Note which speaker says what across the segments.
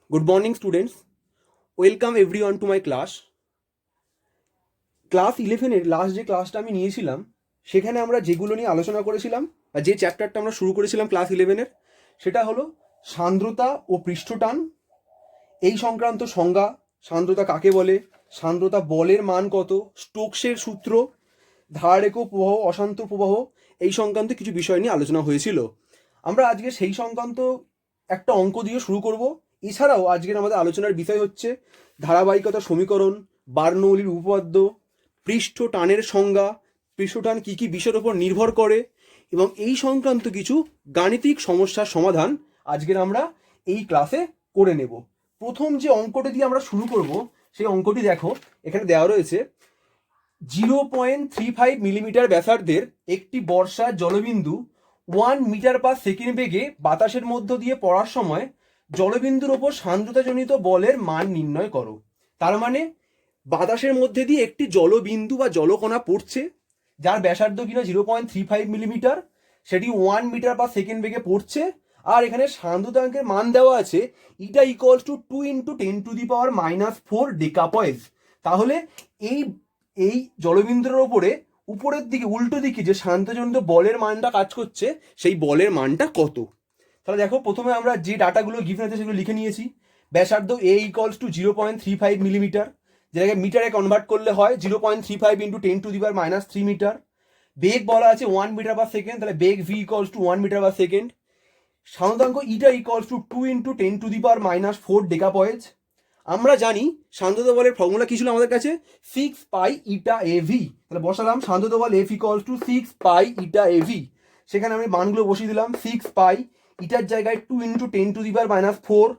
Speaker 1: Good morning, students. Welcome everyone to my class. Class 11-এর last যে ক্লাসটা আমি নিয়েছিলাম সেখানে আমরা যেগুলো নিয়ে আলোচনা করেছিলাম বা যে চ্যাপ্টারটা আমরা শুরু করেছিলাম ক্লাস 11-এর সেটা হলো সান্দ্রতা ও পৃষ্ঠটান, এই সংক্রান্ত সংজ্ঞা, সান্দ্রতা কাকে বলে, সান্দ্রতা বলের মান কত, স্টোকসের সূত্র, ধারারেখ প্রবাহ, অশান্ত প্রবাহ, এই সংক্রান্ত কিছু বিষয় নিয়ে আলোচনা হয়েছিল। আমরা আজকে সেই সংক্রান্ত একটা অঙ্ক দিয়ে শুরু করব। এছাড়াও আজকের আমাদের আলোচনার বিষয় হচ্ছে ধারাবাহিকতা সমীকরণ, বার্নৌলির উপপাদ্য, পৃষ্ঠ টানের সংজ্ঞা, পৃষ্ঠটান কী কী বিষয়ের উপর নির্ভর করে এবং এই সংক্রান্ত কিছু গাণিতিক সমস্যার সমাধান আজকের আমরা এই ক্লাসে করে নেব। প্রথম যে অঙ্কটি দিয়ে আমরা শুরু করব সেই অঙ্কটি দেখো, এখানে দেওয়া রয়েছে 0.35 মিলিমিটার ব্যাসার্ধের একটি বর্ষার জলবিন্দু 1 মিটার পার সেকেন্ড বেগে বাতাসের মধ্য দিয়ে পড়ার সময় জলবিন্দুর ওপর সান্দ্রতাজনিত বলের মান নির্ণয় করো। তার মানে বাতাসের মধ্যে দিয়ে একটি জলবিন্দু বা জলকণা পড়ছে যার ব্যাসার্ধ কিনা 0.35 মিলিমিটার, সেটি 1 মিটার পার সেকেন্ড বেগে পড়ছে, আর এখানে সান্দ্রতাঙ্কের মান দেওয়া আছে ইটা ইকুয়ালস টু 2 × 10⁻⁻4 ডেকাপয়েজ। তাহলে এই জলবিন্দুর ওপরে উপরের দিকে উল্টো দিকে যে সান্দ্রতাজনিত বলের মানটা কাজ করছে সেই বলের মানটা কত। তাহলে দেখো, প্রথমে আমরা যে ডাটাগুলো গিভেন আছে সেগুলো লিখে নিয়েছি। ব্যাসার্ধ a ইকুয়ালস টু 0.35 মিলিমিটার, যেটাকে মিটারে কনভার্ট করলে হয় 0.35 × 10⁻³ মিটার। বেগ বলা আছে 1 মিটার পার সেকেন্ড, তাহলে বেগ v equals to 1 metre per second. সান্দ্রতাঙ্ক ইটা ইকুয়ালস টু 2 × 10⁻⁴ ডেকাপয়েজ। আমরা জানি সান্দ্রতা বলের ফর্মুলা কি ছিল আমাদের কাছে, 6 পাই ইটা AV। তাহলে বসালাম সান্দ্রতা বল F equals to 6 pi eta AV। সেখানে আমি মানগুলো বসিয়ে দিলাম। 6 পাই, ইটার জায়গায় 2 × 10⁻⁴,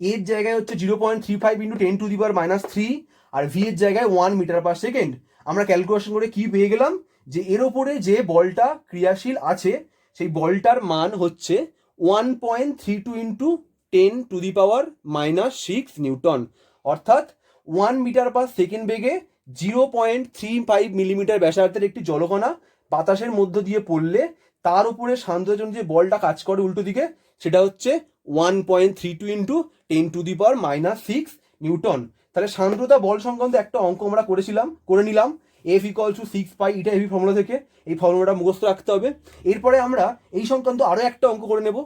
Speaker 1: এর জায়গায় হচ্ছে 0.35 × 10⁻³ আর ভি এর জায়গায় 1 মিটার পার সেকেন্ড। আমরা ক্যালকুলেশন করে কি পেয়ে গেলাম যে এর ওপরে যে বলটা ক্রিয়াশীল আছে সেই বলটার মান হচ্ছে 1.32 × 10⁻⁻6 নিউটন, অর্থাৎ 1 মিটার পার সেকেন্ড বেগে 0.35 মিলিমিটার ব্যাসার্ধের একটি জলকণা বাতাসের মধ্য দিয়ে পড়লে তার উপরে সান্দ্রতাজনিত যে বলটা কাজ করে উল্টো দিকে সেটা হচ্ছে 1.32 × 10⁻⁻6 নিউটন। তাহলে সান্দ্রতা বল সংক্রান্ত একটা অঙ্ক আমরা করে নিলাম F equal to 6 pi eta AV formula থেকে। এই ফর্মুলাটা মুখস্থ রাখতে হবে। এরপরে আমরা এই সংক্রান্ত আরো একটা অঙ্ক করে নেব।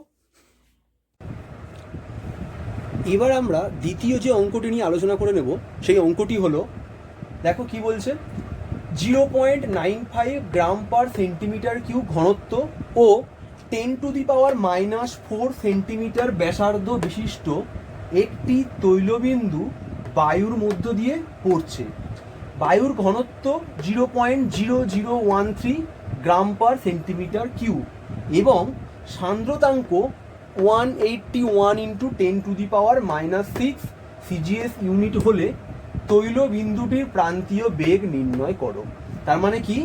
Speaker 1: এবার আমরা দ্বিতীয় যে অঙ্কটি নিয়ে আলোচনা করে নেব সেই অঙ্কটি হলো, দেখো কি বলছে, 0.95 গ্রাম পার সেন্টিমিটার কিউব ঘনত্ব ও 10⁻⁻4 সেন্টিমিটার ব্যাসার্ধ বিশিষ্ট একটি তৈলবিন্দু বায়ুর মধ্য দিয়ে পড়ছে। বায়ুর ঘনত্ব 0.0013 গ্রাম পার সেন্টিমিটার কিউব এবং সান্দ্রতাঙ্ক 181 × 10⁻⁻6 CGS ইউনিট হলে তৈলবিন্দুটির প্রান্তীয় বেগ নির্ণয় করো। তার মানে কি,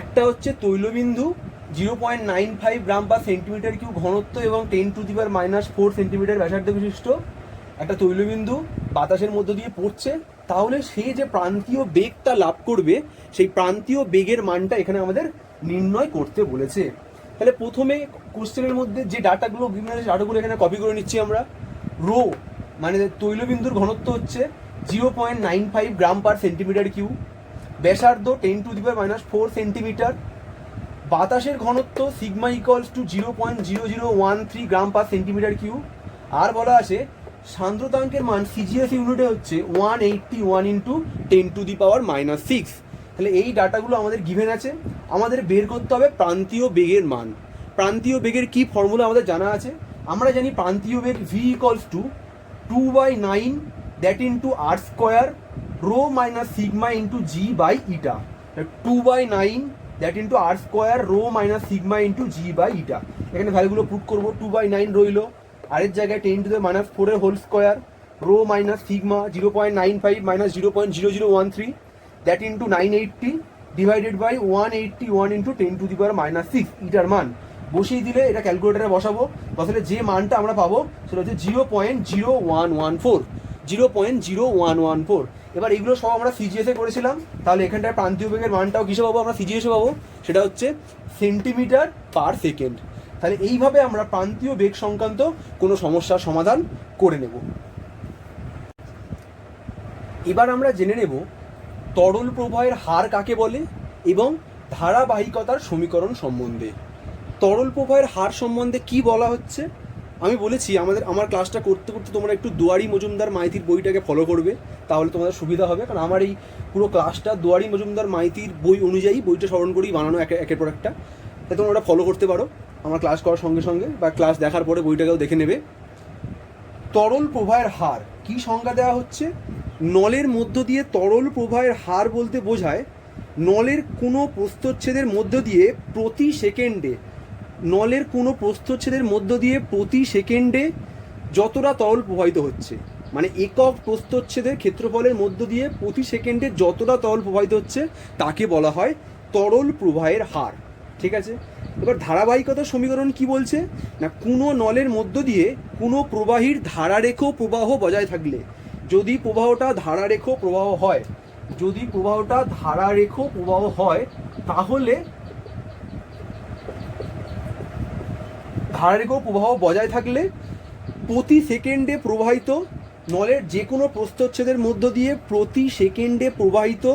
Speaker 1: একটা হচ্ছে তৈলবিন্দু 0.95 গ্রাম পার সেন্টিমিটার কিউব ঘনত্ব এবং 10⁻⁻4 সেন্টিমিটার ব্যাসার্ধ বিশিষ্ট একটা তৈলবিন্দু বাতাসের মধ্য দিয়ে পড়ছে। তাহলে সে যে প্রান্তীয় বেগটা লাভ করবে সেই প্রান্তীয় বেগের মানটা এখানে আমাদের নির্ণয় করতে বলেছে। তাহলে প্রথমে কোশ্চেনের মধ্যে যে ডাটাগুলো এখানে কপি করে নিচ্ছি আমরা। রো মানে তৈলবিন্দুর ঘনত্ব হচ্ছে 0.95 গ্রাম পার সেন্টিমিটার কিউব, ব্যাসার্ধ 10⁻⁻4 সেন্টিমিটার, বাতাসের ঘনত্ব sigma equals to 0.0013 gram per centimetre cube, আর বলা আছে সান্দ্রতাঙ্কের মান CGS ইউনিটে হচ্ছে 181 × 10⁻⁻6। তাহলে এই ডাটাগুলো আমাদের গিভেন আছে, আমাদের বের করতে হবে প্রান্তীয় বেগের মান। প্রান্তীয় বেগের কি ফর্মুলা আমাদের জানা আছে, আমরা জানি প্রান্তীয় বেগ V equals to 2/9 that into r² rho minus sigma into g/ইটা। 2/9 that into r² rho minus sigma into g/ইটা। এখানে ভ্যালুগুলো পুট করবো। 2/9 রইল, আরের জায়গায় 10⁻⁴ whole square rho minus sigma 0.95 minus 0.0013 that into 980 divided by 181 × 10⁻⁻6 ইটার মান বসিয়ে দিলে এটা ক্যালকুলেটারে বসাবো, বসালে যে মানটা আমরা পাবো সেটা হচ্ছে 0.0114। এবার এগুলো সব আমরা CGS এ করেছিলাম, তাহলে এখানটায় প্রান্তীয় বেগের মানটাও কিসে পাবো আমরা, CGS এ পাবো, সেটা হচ্ছে সেন্টিমিটার পার সেকেন্ড। তাহলে এইভাবে আমরা প্রান্তীয় বেগ সংক্রান্ত কোনো সমস্যার সমাধান করে নেব। এবার আমরা জেনে নেব তরল প্রবাহের হার কাকে বলে এবং ধারাবাহিকতার সমীকরণ সম্বন্ধে। তরল প্রবাহের হার সম্বন্ধে কি বলা হচ্ছে আমি বলেছি, আমার ক্লাসটা করতে করতে তোমরা একটু দুয়ারি মজুমদার মাইতির বইটাকে ফলো করবে, তাহলে তোমাদের সুবিধা হবে। কারণ আমার এই পুরো ক্লাসটা দুয়ারি মজুমদার মাইতির বই অনুযায়ী, বইটা স্মরণ করেই বানানো একের পর একটা, তাই তোমরা ওটা ফলো করতে পারো আমার ক্লাস করার সঙ্গে সঙ্গে, বা ক্লাস দেখার পরে বইটাকেও দেখে নেবে। তরল প্রবাহের হার কি সংজ্ঞা দেওয়া হচ্ছে? নলের মধ্য দিয়ে তরল প্রবাহের হার বলতে বোঝায় নলের কোনো প্রস্থচ্ছেদের মধ্য দিয়ে প্রতি সেকেন্ডে প্রতি সেকেন্ডে যতটা তরল প্রবাহিত হচ্ছে, মানে একক প্রস্থচ্ছেদের ক্ষেত্রফলের মধ্য দিয়ে প্রতি সেকেন্ডে যতটা তরল প্রবাহিত হচ্ছে তাকে বলা হয় তরল প্রবাহের হার। ঠিক আছে, এবার ধারাবাহিকতার সমীকরণ কি বলছে না, কোনো নলের মধ্য দিয়ে কোনো প্রবাহীর ধারারেখ প্রবাহ বজায় থাকলে, যদি প্রবাহটা ধারারেখ প্রবাহ হয় তাহলে ধারারেখ প্রবাহ বজায় থাকলে প্রতি সেকেন্ডে প্রবাহিত নলের যে কোনো প্রস্থচ্ছেদের মধ্য দিয়ে প্রতি সেকেন্ডে প্রবাহিত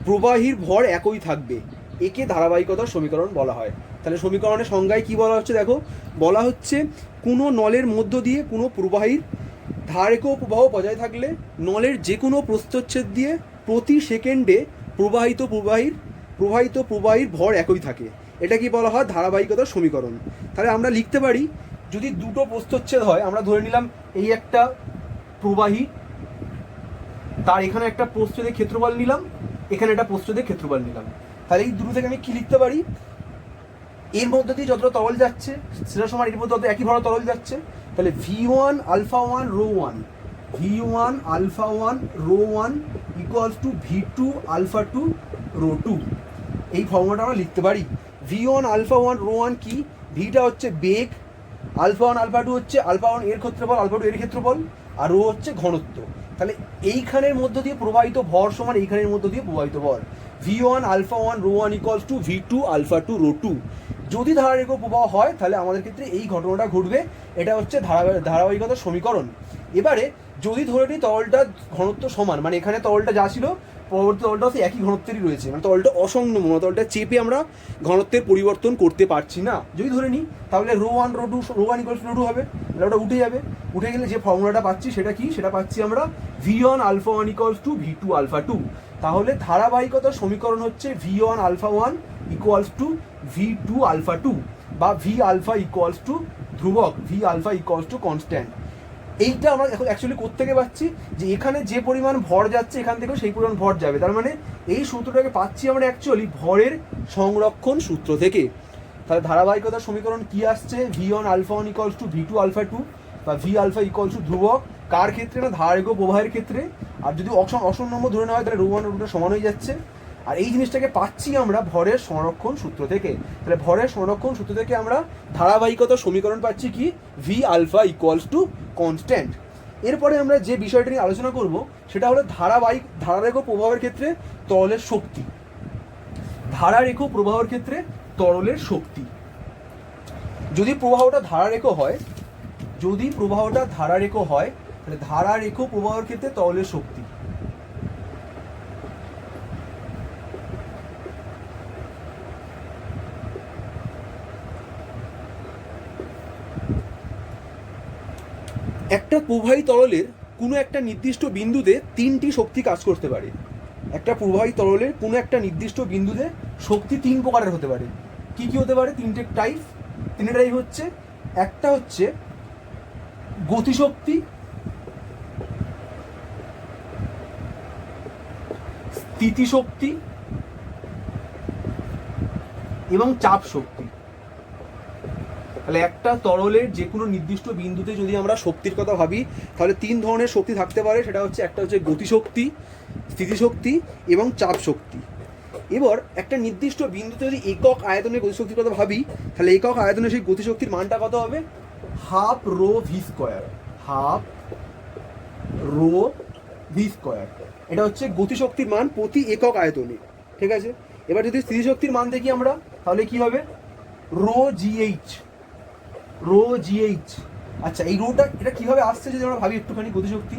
Speaker 1: প্রবাহীর ভর একই থাকবে, একে ধারাবাহিকতার সমীকরণ বলা হয়। তাহলে সমীকরণের সংজ্ঞায় কি বলা হচ্ছে দেখো, বলা হচ্ছে কোনো নলের মধ্য দিয়ে কোনো প্রবাহীর ধারারেখ প্রবাহ বজায় থাকলে নলের যে কোনো প্রস্থচ্ছেদ দিয়ে প্রতি সেকেন্ডে প্রবাহিত প্রবাহীর ভর একই থাকে, এটা কি বলা হয় ধারাবাহিকতার সমীকরণ। তাহলে আমরা লিখতে পারি, যদি দুটো প্রস্থচ্ছেদ হয়, আমরা ধরে নিলাম এই একটা প্রবাহী, তার এখানে একটা প্রস্থচ্ছেদের ক্ষেত্রফল নিলাম, এখানে একটা প্রস্থচ্ছেদের ক্ষেত্রফল নিলাম, তাহলে এই দুটো থেকে আমি কি লিখতে পারি, এর মধ্যে দিয়ে যতটা তরল যাচ্ছে সেটা সমান এর মধ্যে একই ভর তরল যাচ্ছে, তাহলে V1 alpha 1 rho 1 equals to V2 alpha 2 rho 2। এই ফর্মুলাটা আমরা লিখতে পারি। V1 আলফা 1 রো 1 কি, ভিটা হচ্ছে বেগ, আলফা 1 আলফা 2 হচ্ছে আলফা 1 এর ক্ষেত্রফল, আলফা 2 এর ক্ষেত্রফল, আর রো হচ্ছে ঘনত্ব। তাহলে এইখানের মধ্য দিয়ে প্রবাহিত ভর সমান এইখানের মধ্য দিয়ে প্রবাহিত ভর। V1 alpha 1 rho 1 equals to V2 alpha 2 rho 2। যদি ধারারেখ প্রবাহ হয় তাহলে আমাদের ক্ষেত্রে এই ঘটনাটা ঘটবে, এটা হচ্ছে ধারাবাহিকতার সমীকরণ। এবারে যদি ধরে নিই তরলটা ঘনত্ব সমান, মানে এখানে তরলটা যা ছিল পরবর্তী তরলটাও সেই একই ঘনত্বেরই রয়েছে, মানে তরলটা অসংলগ্ন, তরলটা চেপে আমরা ঘনত্বের পরিবর্তন করতে পারছি না, যদি ধরে নিই তাহলে rho 1 rho 2 rho 1 equals to rho 2 হবে, তাহলে ওটা উঠে যাবে। উঠে গেলে যে ফর্মুলাটা পাচ্ছি সেটা কি, সেটা পাচ্ছি আমরা V1 alpha 1 equals to V2 alpha 2। তাহলে ধারাবাহিকতার সমীকরণ হচ্ছে V1 alpha 1 equals to V2 alpha 2, বা V আলফা ইকুয়ালস টু ধ্রুবক, V alpha equals to constant. এইটা আমরা এখন অ্যাকচুয়ালি কোত্থেকে পাচ্ছি, যে এখানে যে পরিমাণ ভর যাচ্ছে এখান থেকেও সেই পরিমাণ ভর যাবে, তার মানে এই সূত্রটাকে পাচ্ছি আমরা অ্যাকচুয়ালি ভরের সংরক্ষণ সূত্র থেকে। তাহলে ধারাবাহিকতার সমীকরণ কি আসছে, V1 alpha 1 equals to V2 alpha 2, বা V আলফা ইকুয়ালস টু ধ্রুবক, কার ক্ষেত্রে না ধারারেখ প্রবাহের ক্ষেত্রে। আর যদি অসম্ভব ধরে নেওয়া হয় তাহলে রো 1 রো 2 সমান হয়ে যাচ্ছে। আর এই জিনিসটাকে পাচ্ছি আমরা ভরের সংরক্ষণ সূত্র থেকে। তাহলে ভরের সংরক্ষণ সূত্র থেকে আমরা ধারাবাহিকতার সমীকরণ পাচ্ছি কি, V alpha equals to constant. এরপরে আমরা যে বিষয়টা নিয়ে আলোচনা করব সেটা হলো ধারারেখ প্রবাহের ক্ষেত্রে তরলের শক্তি। ধারারেখ প্রবাহের ক্ষেত্রে তরলের শক্তি, যদি প্রবাহটা ধারারেখ হয় তাহলে ধারারেখ প্রবাহের ক্ষেত্রে তরলের শক্তি। একটা প্রবাহী তরলের কোনো একটা নির্দিষ্ট বিন্দুতে তিনটি শক্তি কাজ করতে পারে। একটা প্রবাহী তরলের কোনো একটা নির্দিষ্ট বিন্দুতে শক্তি তিন প্রকারের হতে পারে। কি কি হতে পারে? তিনটে টাইপ হচ্ছে, একটা হচ্ছে গতিশক্তি, স্থিতিশক্তি এবং চাপ শক্তি। তাহলে একটা তরলের যে কোনো নির্দিষ্ট বিন্দুতে যদি আমরা শক্তির কথা ভাবি তাহলে তিন ধরনের শক্তি থাকতে পারে, সেটা হচ্ছে একটা হচ্ছে গতিশক্তি, স্থিতিশক্তি এবং চাপ শক্তি। এবার একটা নির্দিষ্ট বিন্দুতে যদি একক আয়তনের গতিশক্তির কথা ভাবি তাহলে একক আয়তনের সেই গতিশক্তির মানটা কত হবে? হাফ রো ভি স্কোয়ার, এটা হচ্ছে গতিশক্তির মান প্রতি একক আয়তনে। ঠিক আছে, এবার যদি স্থিতিশক্তির মান দেখি আমরা তাহলে কি হবে? Rho g h. আচ্ছা, এই রোটা এটা কিভাবে আসছে যদি আমরা ভাবি একটুখানি, গতিশক্তি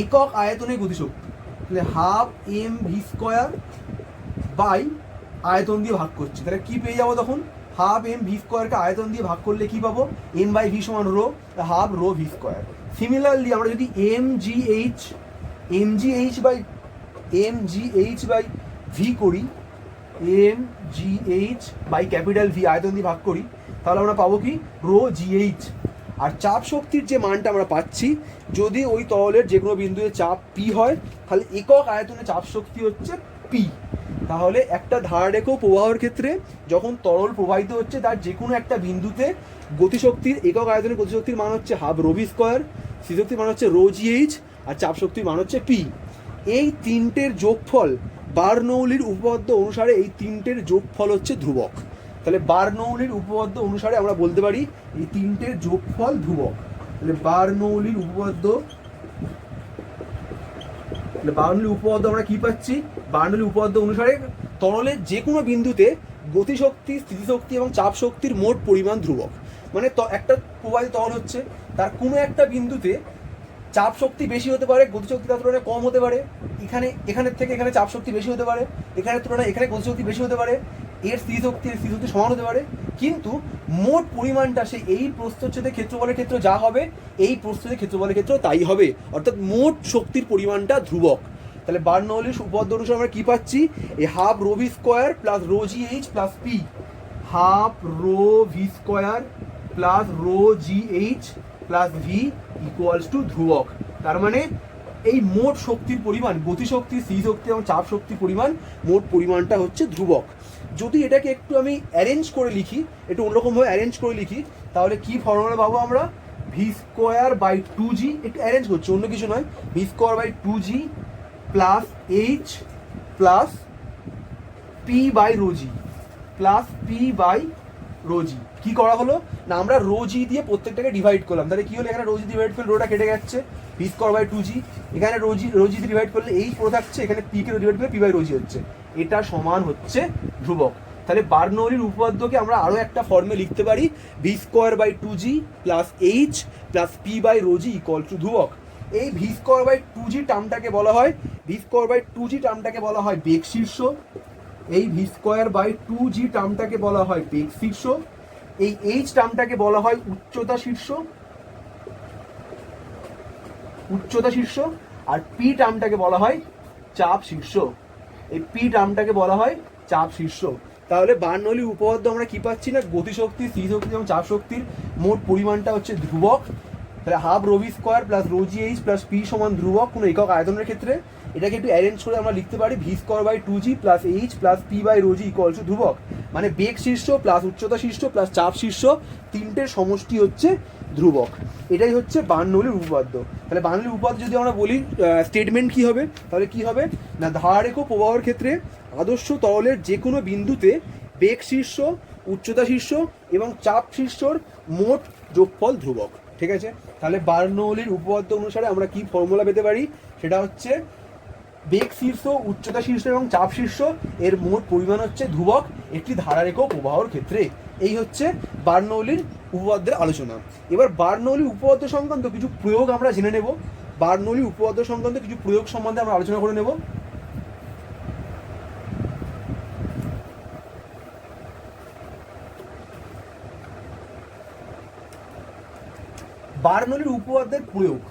Speaker 1: একক আয়তনে গতিশক্তি, তাহলে half m v square by আয়তন দিয়ে ভাগ করছি, তাহলে কি পেয়ে যাবো তখন? হাফ এম ভি স্কোয়ারকে আয়তন দিয়ে ভাগ করলে কি পাবো? এম বাই ভি সমান rho, half rho v square. Similarly আমরা যদি m g h by v করি, m g h by capital V আয়তন দিয়ে ভাগ করি, তাহলে আমরা পাবো কি? Rho g H. আর চাপ শক্তির যে মানটা আমরা পাচ্ছি, যদি ওই তরলের যে কোনো বিন্দুতে চাপ পি হয়, তাহলে একক আয়তনে চাপ শক্তি হচ্ছে পি। তাহলে একটা ধারারেখ প্রবাহের ক্ষেত্রে যখন তরল প্রবাহিত হচ্ছে, তার যে কোনো একটা বিন্দুতে গতিশক্তির একক আয়তনের গতিশক্তির মান হচ্ছে হাফ রো ভি স্কোয়ার, স্থিতিশক্তির মান হচ্ছে রো জি এইচ, আর চাপ শক্তির মান হচ্ছে পি। এই তিনটের যোগফল বার্নৌলির উপপাদ্য অনুসারে, এই তিনটের যোগফল হচ্ছে ধ্রুবক। তাহলে বার্নৌলির উপপাদ্য অনুসারে আমরা বলতে পারি এই তিনটের যোগফল ধ্রুবক। তাহলে বার্নৌলির উপপাদ্য আমরা কি পাচ্ছি? বার্নৌলির উপপাদ্য অনুসারে তরলের যে কোনো বিন্দুতে গতিশক্তি, স্থিতিশক্তি এবং চাপ শক্তির মোট পরিমাণ ধ্রুবক। মানে একটা প্রবাহিত তরল হচ্ছে, তার কোনো একটা বিন্দুতে চাপ শক্তি বেশি হতে পারে, গতিশক্তি তার তুলনায় কম হতে পারে, এখানের থেকে এখানে চাপ শক্তি বেশি হতে পারে, এখানের তুলনায় এখানে গতিশক্তি বেশি হতে পারে, এর স্থিতিশক্তি সমান হতে পারে, কিন্তু মোট পরিমাণটা সে এই প্রস্থচ্ছেদের ক্ষেত্রফলের ক্ষেত্রে যা হবে, এই প্রস্থচ্ছেদের ক্ষেত্রফলের ক্ষেত্রে তাই হবে, অর্থাৎ মোট শক্তির পরিমাণটা ধ্রুবক। তাহলে বার্নৌলির উপপাদ্য অনুসারে আমরা কি পাচ্ছি? এই half rho v square plus rho g h plus p, half rho v square plus rho g h plus v equals to ধ্রুবক। তার মানে এই মোট শক্তির পরিমাণ, গতিশক্তি, স্থিতিশক্তি এবং চাপ শক্তির পরিমাণ, মোট পরিমাণটা হচ্ছে ধ্রুবক। যদি এটাকে একটু আমি অ্যারেঞ্জ করে লিখি, একটু অন্যরকমভাবে অ্যারেঞ্জ করে লিখি, তাহলে কি ফর্মুলা পাবো আমরা? V square by two g, একটু অ্যারেঞ্জ করছি, অন্য কিছু নয়, v square by two g plus h plus p by rho g, plus p by rho g. কি করা হলো না, আমরা রোজি দিয়ে প্রত্যেকটাকে ডিভাইড করলাম, তাহলে কি হলো? এখানে রোজি ডিভাইড করলে রোটা কেটে যাচ্ছে, ভি স্কোয়ার বাই টু জি, এখানে রোজি দিয়ে ডিভাইড করলে এইচ পড়ে থাকছে, এখানে পি কে ডিভাইড করলে পি বাই রোজি হচ্ছে, এটা সমান হচ্ছে ধ্রুবক। তাহলে বার্নৌলির উপপাদ্যকে আমরা আরও একটা ফর্মে লিখতে পারি, v square by two g plus h plus p by rho g equal to ধ্রুবক। এই v square by two g টার্মটাকে বলা হয়, বেগ শীর্ষ, এই v square by two g টার্মটাকে বলা হয় বেগ শীর্ষ, এই এইচ টার্মটাকে বলা হয় উচ্চতা শীর্ষ, আর পি টার্মটাকে বলা হয় চাপ শীর্ষ, এই পি টার্মটাকে বলা হয় চাপ শীর্ষ। তাহলে বার্নৌলির উপপাদ্য আমরা কি পাচ্ছি না, গতিশক্তি, স্থিতিশক্তি এবং চাপ শক্তির মোট পরিমাণটা হচ্ছে ধ্রুবক। তাহলে half rho v square plus rho g h plus p সমান ধ্রুবক কোনো একক আয়তনের ক্ষেত্রে। এটাকে একটু অ্যারেঞ্জ করে আমরা লিখতে পারি, v square by two g plus h plus p by rho g equal to ধ্রুবক। মানে বেগ শীর্ষ প্লাস উচ্চতা শীর্ষ প্লাস চাপ শীর্ষ, তিনটের সমষ্টি হচ্ছে ধ্রুবক। এটাই হচ্ছে বার্নৌলির উপপাদ্য। তাহলে বার্নৌলির উপপাদ্য যদি আমরা বলি স্টেটমেন্ট কি হবে, তাহলে কি হবে না, ধারারেখ প্রবাহের ক্ষেত্রে আদর্শ তরলের যে কোনো বিন্দুতে বেগ শীর্ষ, উচ্চতা শীর্ষ এবং চাপ শীর্ষর মোট যোগফল ধ্রুবক। ঠিক আছে, তাহলে বার্নৌলির উপপাদ্য অনুসারে আমরা কি ফর্মুলা পেতে পারি, সেটা হচ্ছে বেগ শীর্ষ, উচ্চতা শীর্ষ এবং চাপ শীর্ষ এর মোট পরিমাণ হচ্ছে ধ্রুবক একটি ধারারেখ প্রবাহের ক্ষেত্রে। এই হচ্ছে বার্নৌলির উপপাদ্যের আলোচনা। এবার বার্নৌলির উপপাদ্য সংক্রান্ত কিছু প্রয়োগ আমরা জেনে নেব, বার্নৌলির উপপাদ্য সংক্রান্ত কিছু প্রয়োগ সম্বন্ধে আমরা আলোচনা করে নেব। বার্নৌলির উপপাদ্যের প্রয়োগ,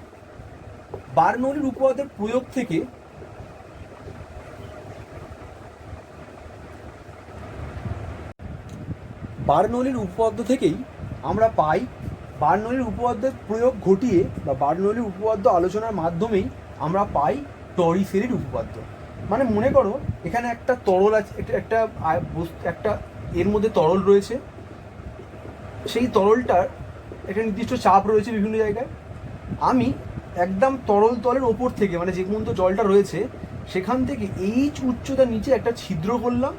Speaker 1: বার্নৌলির উপপাদ্যের প্রয়োগ থেকে বার্নৌলির উপপাদ্য থেকেই আমরা পাই, বার্নৌলির উপপাদ্যের প্রয়োগ ঘটিয়ে বা বার্নৌলির উপপাদ্য আলোচনার মাধ্যমেই আমরা পাই টরিসেরির উপপাদ্য। মানে মনে করো এখানে একটা তরল আছে, একটা এর মধ্যে তরল রয়েছে, সেই তরলটার একটা নির্দিষ্ট চাপ রয়েছে বিভিন্ন জায়গায়। আমি একদম তরল তলের ওপর থেকে, মানে যে পর্যন্ত জলটা রয়েছে সেখান থেকে এইচ উচ্চতা নিচে একটা ছিদ্র করলাম।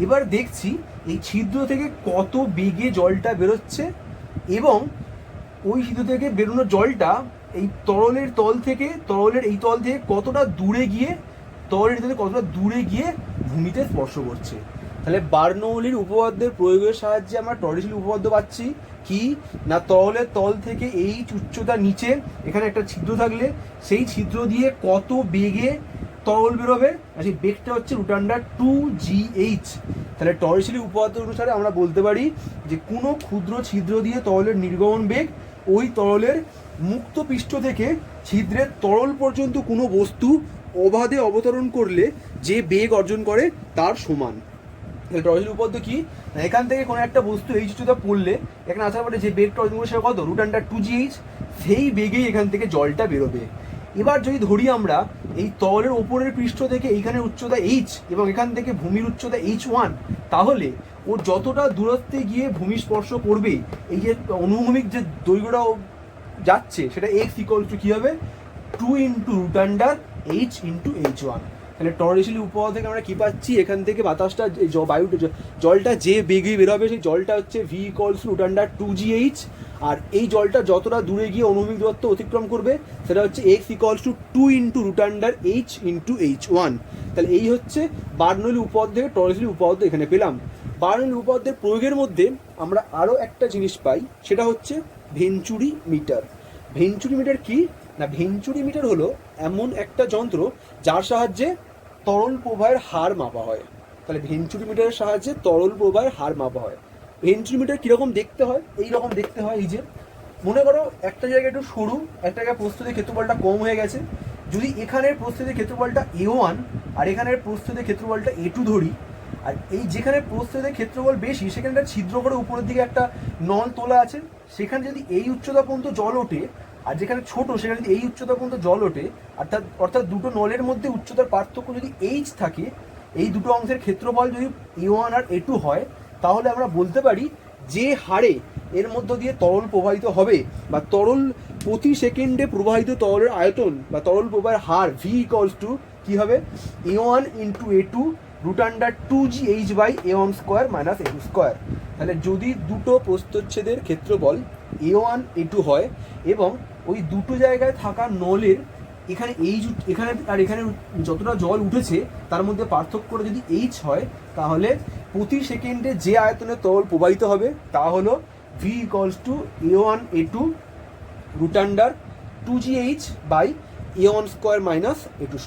Speaker 1: এবার দেখছি এই ছিদ্র থেকে কত বেগে জলটা বেরোচ্ছে এবং ওই ছিদ্র থেকে বেরোনো জলটা এই তরলের এই তল থেকে কতটা দূরে গিয়ে ভূমিতে স্পর্শ করছে। তাহলে বার্নৌলির উপপাদ্যের প্রয়োগের সাহায্যে আমরা টরিসেরির উপপাদ্য পাচ্ছি কি না, তরলের তল থেকে এইচ উচ্চতা নিচে এখানে একটা ছিদ্র থাকলে সেই ছিদ্র দিয়ে কত বেগে তরল বেরোবে, আর সেই বেগটা হচ্ছে √2gh। তাহলে টরিশালি উপপাদ্য অনুসারে আমরা বলতে পারি যে কোনো ক্ষুদ্র ছিদ্র দিয়ে তরলের নির্গমন বেগ ওই তরলের মুক্ত পৃষ্ঠ থেকে ছিদ্রের তরল পর্যন্ত কোনো বস্তু অবাধে অবতরণ করলে যে বেগ অর্জন করে তার সমান। তাহলে টরিশালি উপপাদ্য কি, এখান থেকে কোনো একটা বস্তু এই উচ্চতা পড়লে এখানে আসার পরে যে বেগটা অর্জন করে সেটা কত, √2gh, সেই বেগেই এখান থেকে জলটা বেরোবে। এবার যদি ধরি আমরা এই তরলের ওপরের পৃষ্ঠ থেকে এইখানের উচ্চতা h এবং এখান থেকে ভূমির উচ্চতা h1, তাহলে ও যতটা দূরত্বে গিয়ে ভূমি স্পর্শ করবে এই যে অনুভূমিক যে দৈর্ঘ্যটা যাচ্ছে সেটা x = কী হবে, 2 × √h × h1। তাহলে টরিশালি উপপাদ্য থেকে আমরা কি পাচ্ছি, এখান থেকে বাতাসটা জলটা যে বেগে বেরোবে সেই জলটা হচ্ছে v = √2gh, আর এই জলটা যতটা দূরে গিয়ে অনুভূমিক দূরত্ব অতিক্রম করবে সেটা হচ্ছে x = 2 × √h × h1। তাহলে এই হচ্ছে বার্নৌলি উপপাদ্য থেকে টরিশালি উপপাদ্য এখানে পেলাম। বার্নৌলি উপপাদ্যের প্রয়োগের মধ্যে আমরা আরও একটা জিনিস পাই, সেটা হচ্ছে ভেঞ্চুরি মিটার। ভেঞ্চুরি মিটার কি না, ভেঞ্চুরি মিটার হলো এমন একটা যন্ত্র যার সাহায্যে তরল প্রবাহের হার মাপা হয়। তাহলে ভেঞ্চুরি মিটারের সাহায্যে তরল প্রবাহের হার মাপা হয়। ভেঞ্চুরি মিটার কীরকম দেখতে হয়, এইরকম দেখতে হয়। এই যে মনে করো একটা জায়গায় একটু সরু, একটা জায়গায় প্রস্থের ক্ষেত্রফলটা কম হয়ে গেছে, যদি এখানের প্রস্থের ক্ষেত্রফলটা a1 আর এখানের প্রস্থের ক্ষেত্রফলটা a2 ধরি, আর এই যেখানে প্রস্থের ক্ষেত্রফল বেশি সেখানে একটা ছিদ্র করে উপরের দিকে একটা নল তোলা আছে, সেখানে যদি এই উচ্চতা পর্যন্ত জল ওঠে, আর যেখানে ছোট সেখানে যদি এই উচ্চতা পর্যন্ত জল ওঠে, অর্থাৎ দুটো নলের মধ্যে উচ্চতার পার্থক্য যদি h থাকে, এই দুটো অংশের ক্ষেত্রফল যদি a1 আর a2 হয়, তাহলে আমরা বলতে পারি যে হারে এর মধ্য দিয়ে তরল প্রবাহিত হবে বা তরল প্রতি সেকেন্ডে প্রবাহিত তরলের আয়তন বা তরল প্রবাহের হার v = কী হবে, a1 × a2 √2gh/a1² - a2²। তাহলে যদি দুটো প্রস্থচ্ছেদের ক্ষেত্রফল a1 a2 হয় এবং ওই দুটো জায়গায় থাকা নলের এখানে এখানে আর এখানে যতটা জল উঠেছে তার মধ্যে পার্থক্যটা যদি h হয়, তাহলে প্রতি সেকেন্ডে যে আয়তনে তরল প্রবাহিত হবে তা হলো v = a1 a2 √2gh/a1² - a2²।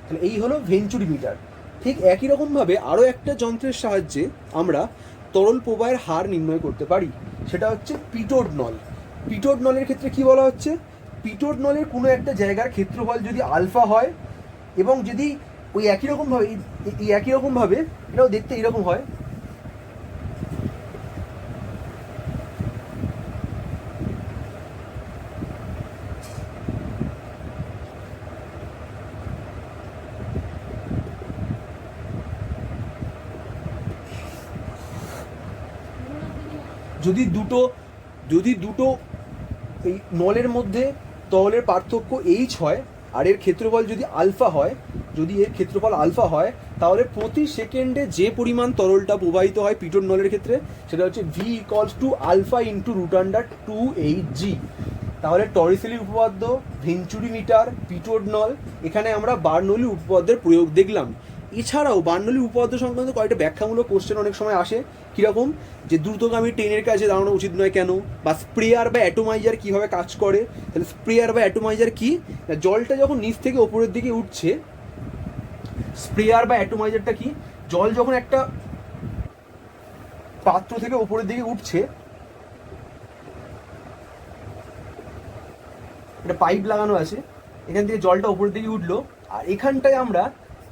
Speaker 1: তাহলে এই হলো ভেঞ্চুরি মিটার। ঠিক একই রকমভাবে আরও একটা যন্ত্রের সাহায্যে আমরা তরল প্রবাহের হার নির্ণয় করতে পারি, সেটা হচ্ছে পিটোড নল। পিটোড নলের ক্ষেত্রে কি বলা হচ্ছে, পিটোড নলের কোনো একটা জায়গার ক্ষেত্রফল যদি আলফা হয় এবং যদি ওই একই রকমভাবে এটাও দেখতে এইরকম হয়, যদি দুটো এই নলের মধ্যে তরলের পার্থক্য h হয় আর এর ক্ষেত্রফল যদি আলফা হয়, তাহলে প্রতি সেকেন্ডে যে পরিমাণ তরলটা প্রবাহিত হয় পিটোড নলের ক্ষেত্রে সেটা হচ্ছে v = α × √2hg। তাহলে টরিশালি উপপাদ্য, ভেঞ্চুরি মিটার, পিটোড নল, এখানে আমরা বার্নৌলি উপপাদ্যের প্রয়োগ দেখলাম। এছাড়াও বার্নৌলি উপপাদ্য সংক্রান্ত কয়েকটা ব্যাখ্যামূলক কোশ্চেন অনেক সময় আসে, কীরকম যে দ্রুতগামী ট্রেনের কাছে দাঁড়ানো উচিত নয় কেন, বা স্প্রেয়ার বা অ্যাটোমাইজার কীভাবে কাজ করে। তাহলে স্প্রেয়ার বা অ্যাটোমাইজার কি, জলটা যখন নিচ থেকে ওপরের দিকে উঠছে, স্প্রেয়ার বা অ্যাটোমাইজারটা কি, জল যখন একটা পাত্র থেকে ওপরের দিকে উঠছে, একটা পাইপ লাগানো আছে, এখান থেকে জলটা ওপরের দিকে উঠলো আর এখানটায় আমরা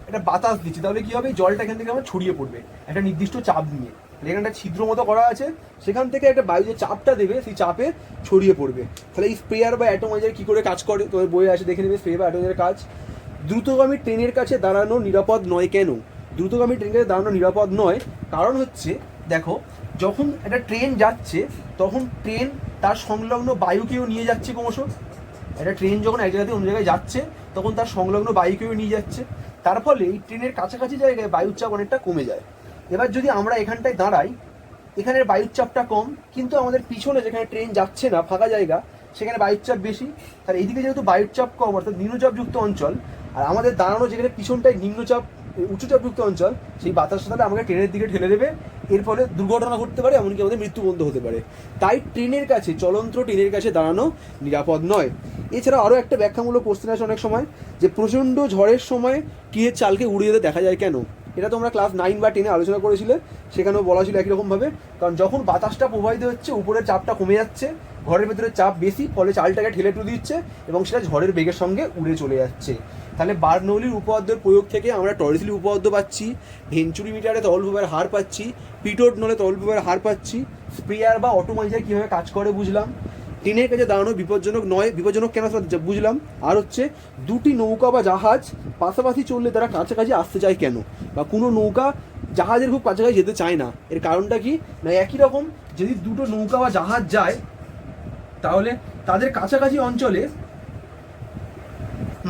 Speaker 1: একটা বাতাস দিচ্ছি, তাহলে কি হবে, জলটা এখান থেকে আমরা ছড়িয়ে পড়বে একটা নির্দিষ্ট চাপ নিয়ে। এখানে একটা ছিদ্র মতো করা আছে, সেখান থেকে একটা বায়ু যে চাপটা দেবে সেই চাপে ছড়িয়ে পড়বে। তাহলে এই স্প্রেয়ার বা অ্যাটোমাইজার কী করে কাজ করে তোমার বইয়ে আছে, দেখে নেবে স্প্রে বা অ্যাটোমাইজারের কাজ। দ্রুতগামী ট্রেনের কাছে দাঁড়ানো নিরাপদ নয় কেন, দ্রুতগামী ট্রেনের কাছে দাঁড়ানো নিরাপদ নয় কারণ হচ্ছে, দেখো যখন একটা ট্রেন যাচ্ছে তখন ট্রেন তার সংলগ্ন বায়ুকেও নিয়ে যাচ্ছে ক্রমশ। একটা ট্রেন যখন এক জায়গা থেকে অন্য জায়গায় যাচ্ছে তখন তার সংলগ্ন বায়ুকেও নিয়ে যাচ্ছে, তার ফলে এই ট্রেনের কাছাকাছি জায়গায় বায়ুর চাপ অনেকটা কমে যায়। এবার যদি আমরা এখানটায় দাঁড়াই, এখানের বায়ুর চাপটা কম, কিন্তু আমাদের পিছনে যেখানে ট্রেন যাচ্ছে না ফাঁকা জায়গা সেখানে বায়ুর চাপ বেশি, তাহলে এইদিকে যেহেতু বায়ুর চাপ কম অর্থাৎ নিম্নচাপযুক্ত অঞ্চল, আর আমাদের দাঁড়ানো যেখানে পিছনটায় উচ্চচাপযুক্ত অঞ্চল, সেই বাতাসটা তাহলে আমাকে ট্রেনের দিকে ঠেলে দেবে, এর ফলে দুর্ঘটনা ঘটতে পারে, এমনকি আমাদের মৃত্যুবন্ধ হতে পারে। তাই চলন্ত ট্রেনের কাছে দাঁড়ানো নিরাপদ নয়। এছাড়া আরও একটা ব্যাখ্যামূলক কোশ্চেন আছে অনেক সময়, যে প্রচণ্ড ঝড়ের সময় টিনের চালকে উড়ে যেতে দেখা যায় কেন। এটা তোমরা ক্লাস 9 বা 10 আলোচনা করেছিলে, সেখানেও বলা ছিল একই রকমভাবে। কারণ যখন বাতাসটা প্রবাহিত হচ্ছে, উপরের চাপটা কমে যাচ্ছে, ঘরের ভেতরে চাপ বেশি, ফলে চালটাকে ঠেলে টুলে দিচ্ছে এবং সেটা ঝড়ের বেগের সঙ্গে উড়ে চলে যাচ্ছে। তাহলে বার্নৌলির উপপাদ্যের প্রয়োগ থেকে আমরা টর্রিসলি উপপাদ্য পাচ্ছি, ভেঞ্চুরি মিটারে তরল প্রবাহের হার পাচ্ছি, পিটোট নলে তরল প্রবাহের হার পাচ্ছি, স্প্রেয়ার বা অটোমাইজার কীভাবে কাজ করে বুঝলাম, ট্রেনের কাছে দাঁড়ানো বিপজ্জনক নয়, বিপজ্জনক কেন বুঝলাম, আর হচ্ছে দুটি নৌকা বা জাহাজ পাশাপাশি চললে তারা কাছাকাছি আসতে চায় কেন, বা কোনো নৌকা জাহাজের খুব কাছাকাছি যেতে চায় না, এর কারণটা কি না একই রকম, যদি দুটো নৌকা বা জাহাজ যায় তাহলে তাদের কাছাকাছি অঞ্চলে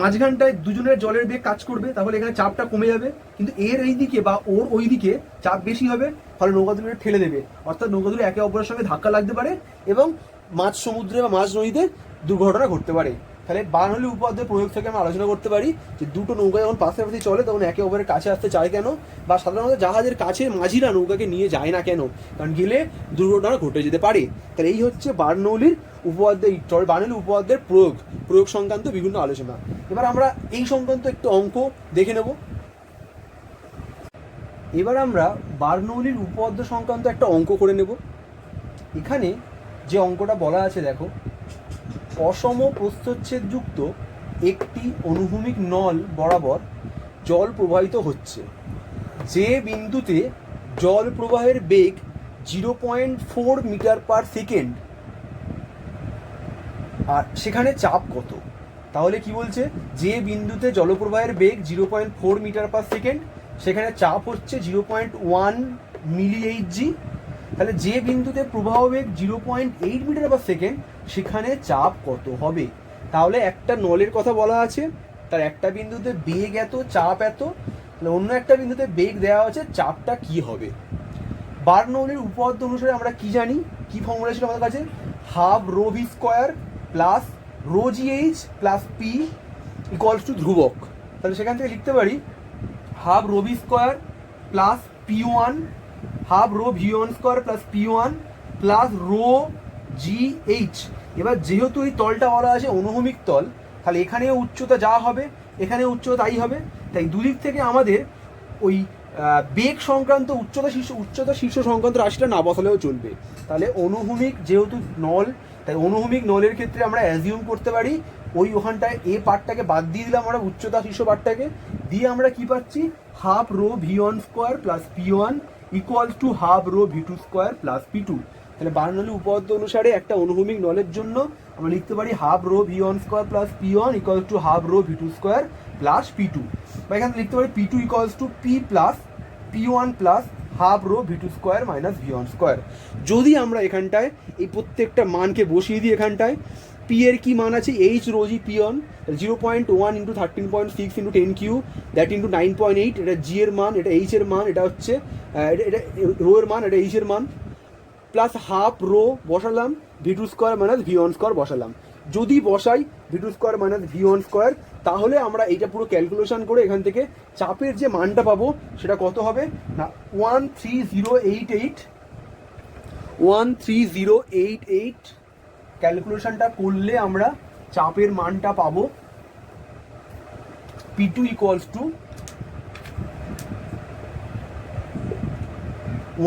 Speaker 1: মাঝখানটায় দুজনের জলের বেগ কাজ করবে, তাহলে এখানে চাপটা কমে যাবে, কিন্তু এর এই দিকে বা ওর ওই দিকে চাপ বেশি হবে, ফলে নৌকা দুটো ঠেলে দেবে, অর্থাৎ নৌকা দুটো একে অপরের সঙ্গে ধাক্কা লাগতে পারে এবং মাঝ সমুদ্রে বা মাঝ নদীতে দুর্ঘটনা ঘটতে পারে। তাহলে বার্নৌলি উপপাদ্যের প্রয়োগ থেকে আমরা আলোচনা করতে পারি যে দুটো নৌকা যখন পাশাপাশি চলে তখন একে অপরের কাছে আসতে চায় কেন, বা সাধারণত জাহাজের কাছে মাঝিরা নৌকাকে নিয়ে যায় না কেন, কারণ গেলে দুর্ঘটনা ঘটে যেতে পারে। তাহলে এই হচ্ছে বার্নৌলির উপপাদ্য, বার্নৌলি উপপাদ্যের প্রয়োগ সংক্রান্ত বিভিন্ন আলোচনা। এবার আমরা এই সংক্রান্ত একটু অঙ্ক দেখে নেব। এবার আমরা বার্নৌলির উপপাদ্য সংক্রান্ত একটা অঙ্ক করে নেব। এখানে যে অঙ্কটা বলা আছে দেখো, অসম প্রস্থচ্ছেদযুক্ত একটি অনুভূমিক নল বরাবর জল প্রবাহিত হচ্ছে, যে বিন্দুতে জল প্রবাহের বেগ 0.4 মিটার পার সেকেন্ড, আর সেখানে চাপ কত। তাহলে কি বলছে, যে বিন্দুতে জলপ্রবাহের বেগ 0.4 মিটার পার সেকেন্ড, সেখানে চাপ হচ্ছে 0.1 মিলিএইচজি। তাহলে যে বিন্দুতে প্রবাহ বেগ 0.8 মিটার পার সেকেন্ড, সেখানে চাপ কত হবে। তাহলে একটা নলের কথা বলা আছে, তার একটা বিন্দুতে বেগ এত, চাপ এত, তাহলে অন্য একটা বিন্দুতে বেগ দেওয়া আছে, চাপটা কি হবে। বার্নৌলির উপপাদ্য অনুসারে আমরা কি জানি, কি ফর্মুলা ছিল আমাদের কাছে, half rho v square plus rho g h plus p equals to ধ্রুবক। তাহলে সেখান থেকে লিখতে পারি half rho v square plus p one, half rho v one square plus p one plus rho g h. এবার যেহেতু এই তলটা বলা আছে অনুভূমিক তল, তাহলে এখানে উচ্চতা যা হবে এখানে উচ্চতা তাই হবে। তাই দুদিক থেকে আমাদের ওই বেগ সংক্রান্ত উচ্চতা শীর্ষ সংক্রান্ত রাশিটা না বসালেও চলবে। তাহলে অনুভূমিক যেহেতু নল, তাই অনুভূমিক নলের ক্ষেত্রে আমরা অ্যাজিউম করতে পারি ওই ওখানটায় এ পার্টটাকে বাদ দিয়ে দিলাম আমরা, উচ্চতা শীর্ষ পার্টটাকে দিয়ে আমরা কি পাচ্ছি, half rho v one square plus p one equals to half rho v two square plus p two. তাহলে বার্নৌলি উপপাদ্য অনুসারে একটা অনুভূমিক নলের জন্য আমরা লিখতে পারি half rho v one square plus p one equals to half rho v two square plus p two, বা এখানে লিখতে পারি p two equals to p plus p one plus half rho v two square minus v one square. যদি আমরা এখানটায় এই প্রত্যেকটা মানকে বসিয়ে দিই, এখানটায় পি এর কি মান আছে, h rho g p one 0.1 into 13.6 into 10 q that into 9.8, এটা জি এর মান, এটা এইচ এর মান, এটা হচ্ছে এটা রো এর মান, এটা এইচ এর মান, প্লাস হাফ রো বসালাম, v two square minus v one square বসালাম। যদি বসাই v two square minus v one square, তাহলে আমরা এইটা পুরো ক্যালকুলেশন করে এখান থেকে চাপের যে মানটা পাবো সেটা কত হবে না 13088 ক্যালকুলেশনটা করলে আমরা চাপের মানটা পাবো p two equals to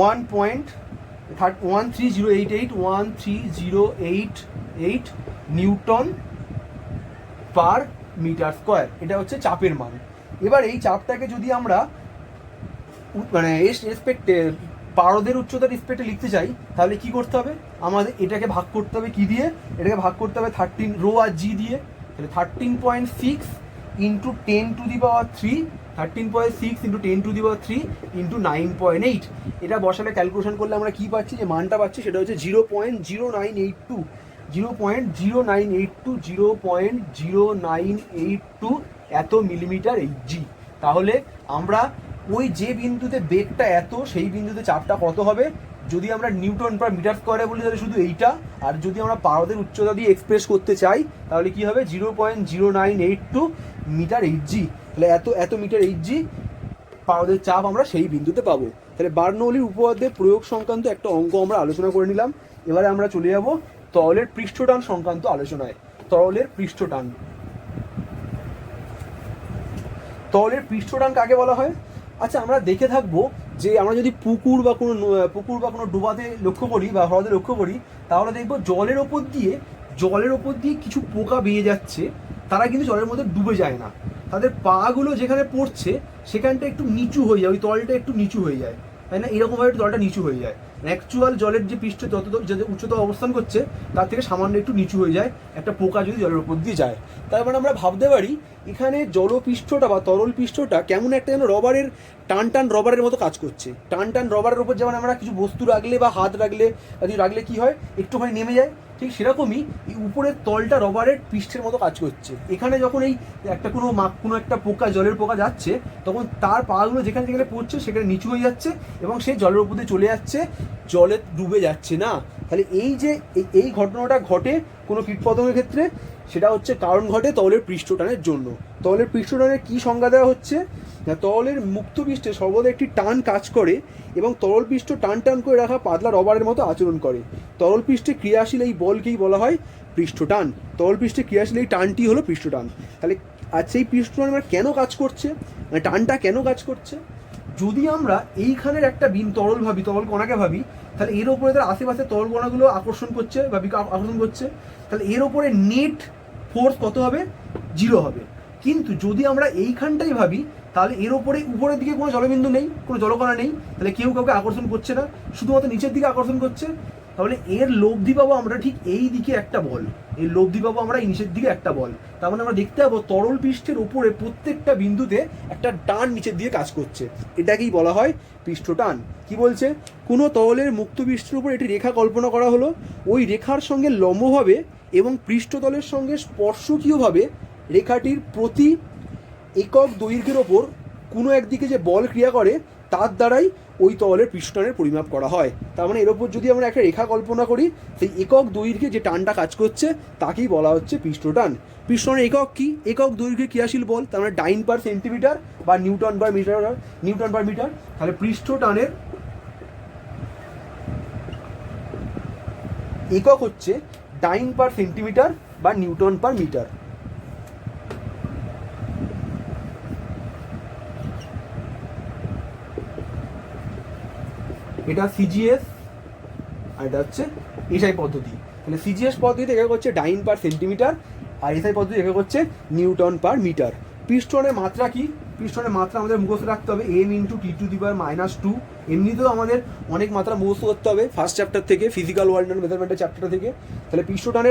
Speaker 1: 13088 newton per metre square, এটা হচ্ছে চাপের মান। এবার এই চাপটাকে যদি আমরা মানে রেসপেক্টে পারদের উচ্চতার রেসপেক্টে লিখতে চাই, তাহলে কি করতে হবে, আমাদের এটাকে ভাগ করতে হবে কি দিয়ে, এটাকে ভাগ করতে হবে 13 রো আর জি দিয়ে। তাহলে 13.6 into 10 to the power 3, 13.6 into 10 to the power 3 into 9.8। এটা বসালে ক্যালকুলেশন করলে আমরা কি পাচ্ছি, যে মানটা পাচ্ছি সেটা হচ্ছে 0.0982 এত মিলিমিটার এইচজি। তাহলে আমরা ওই যে বিন্দুতে বেগটা এত, সেই বিন্দুতে চাপটা কত হবে, যদি আমরা নিউটন পার মিটার স্কোয়ারে বলি তাহলে শুধু এইটা, আর যদি আমরা পারদের উচ্চতা দিয়ে এক্সপ্রেস করতে চাই তাহলে কি হবে 0.0982 মিটার এইচজি। তাহলে এত মিটার এইচজি পারদের চাপ আমরা সেই বিন্দুতে পাবো। তাহলে বার্নৌলির উপপাদ্যের প্রয়োগ সংক্রান্ত একটা অঙ্ক আমরা আলোচনা করে নিলাম। এবারে আমরা চলে যাব তলের পৃষ্ঠটান সংক্রান্ত আলোচনায়। তরলের পৃষ্ঠটান। তরলের পৃষ্ঠটান কাকে বলা হয়? আচ্ছা, আমরা দেখে থাকবো যে আমরা যদি পুকুর বা কোনো ডোবাতে লক্ষ্য করি বা হ্রদে লক্ষ্য করি, তাহলে দেখবো জলের ওপর দিয়ে কিছু পোকা বেরিয়ে যাচ্ছে। তারা কিন্তু জলের মধ্যে ডুবে যায় না, তাদের পাগুলো যেখানে পড়ছে সেখানটা একটু নিচু হয়ে যায়, ওই তলটা একটু নিচু হয়ে যায়, তাই না? এরকমভাবে একটু তলটা নিচু হয়ে যায়। অ্যাকচুয়াল জলের যে পৃষ্ঠ যত উচ্চতা অবস্থান করছে তার থেকে সামান্য একটু নিচু হয়ে যায় একটা পোকা যদি জলের উপর দিয়ে যায়। তার মানে আমরা ভাবতে পারি এখানে জলপৃষ্ঠটা বা তরল পৃষ্ঠটা কেমন একটা যেন রবারের টান রবারের মতো কাজ করছে। টান রবারের উপর যেমন আমরা কিছু বস্তু রাখলে বা হাত রাখলে কি হয়, একটুখানি নেমে যায়, ঠিক সেরকমই এই উপরের তলটা রবারের পৃষ্ঠের মতো কাজ করছে। এখানে যখন এই কোনো একটা পোকা, জলের পোকা যাচ্ছে, তখন তার পাগুলো যেখানে পড়ছে সেখানে নিচু হয়ে যাচ্ছে এবং সে জলের উপর দিয়ে চলে যাচ্ছে, জলে ডুবে যাচ্ছে না। তাহলে এই ঘটনাটা ঘটে কোনো কীটপতঙ্গের ক্ষেত্রে, সেটা হচ্ছে কারণ ঘটে তরলের পৃষ্ঠটানের জন্য। তরলের পৃষ্ঠটানের কী সংজ্ঞা দেওয়া হচ্ছে? তরলের মুক্ত পৃষ্ঠে সর্বদা একটি টান কাজ করে এবং তরল পৃষ্ঠ টান করে রাখা পাতলা রবারের মতো আচরণ করে। তরল পৃষ্ঠে ক্রিয়াশীল এই বলকেই বলা হয় পৃষ্ঠটান। তরল পৃষ্ঠে ক্রিয়াশীল এই টানটি হলো পৃষ্ঠটান। তাহলে সেই পৃষ্ঠটান আমরা কেন কাজ করছে, মানে টানটা কেন কাজ করছে? যদি আমরা এইখানের একটা তরল কণাকে ভাবি, তাহলে এর ওপরে তার আশেপাশে তরল কণাগুলো আকর্ষণ করছে, তাহলে এর ওপরে নেট ফোর্স কত হবে? 0 হবে। কিন্তু যদি আমরা এইখানটাই ভাবি, তাহলে এর উপরের দিকে কোনো জলবিন্দু নেই, কোনো জলকণা নেই, তাহলে কেউ কাউকে আকর্ষণ করছে না, শুধুমাত্র নিচের দিকে আকর্ষণ করছে। তাহলে এর লব্ধি পাবো আমরা ঠিক এই দিকে একটা বল, এর লব্ধি পাবো আমরা এই নিচের দিকে একটা বল। তার মানে আমরা দেখতে পাবো তরল পৃষ্ঠের উপরে প্রত্যেকটা বিন্দুতে একটা টান নিচের দিকে কাজ করছে। এটাকেই বলা হয় পৃষ্ঠটান। কি বলছে? কোনো তরলের মুক্ত পৃষ্ঠের উপর একটি রেখা কল্পনা করা হলো, ওই রেখার সঙ্গে লম্বভাবে এবং পৃষ্ঠতলের সঙ্গে স্পর্শকীয়ভাবে রেখাটির প্রতি একক দৈর্ঘ্যের ওপর কোনো একদিকে যে বল ক্রিয়া করে তার দ্বারাই ওই তরলের পৃষ্ঠটানের পরিমাপ করা হয়। তার মানে এর ওপর যদি আমরা একটা রেখা কল্পনা করি, সেই একক দৈর্ঘ্যে যে টানটা কাজ করছে তাকেই বলা হচ্ছে পৃষ্ঠটান। পৃষ্ঠটানের একক কি? একক দৈর্ঘ্যে ক্রিয়াশীল বল, তার মানে ডাইন পার সেন্টিমিটার বা নিউটন পার মিটার। তাহলে পৃষ্ঠটানের একক হচ্ছে ডাইন পার সেন্টিমিটার বা নিউটন পার মিটার। এটা সিজিএস আর এটা হচ্ছে এসআই পদ্ধতি। তাহলে সিজিএস পদ্ধতিতে একক হচ্ছে ডাইন পার সেন্টিমিটার আর এসআই পদ্ধতি একক হচ্ছে নিউটন পার মিটার। পৃষ্ঠটানের মাত্রা কি? পৃষ্ঠটানের মাত্রা আমাদের মুখস্থ রাখতে হবে m×10⁻²। এমনিতেও আমাদের অনেক মাত্রা মুখস্থ করতে হবে ফার্স্ট চ্যাপ্টার থেকে, ফিজিক্যাল ওয়ার্ল্ড অ্যান্ড মেজারমেন্টের চ্যাপ্টার থেকে। তাহলে পৃষ্ঠটান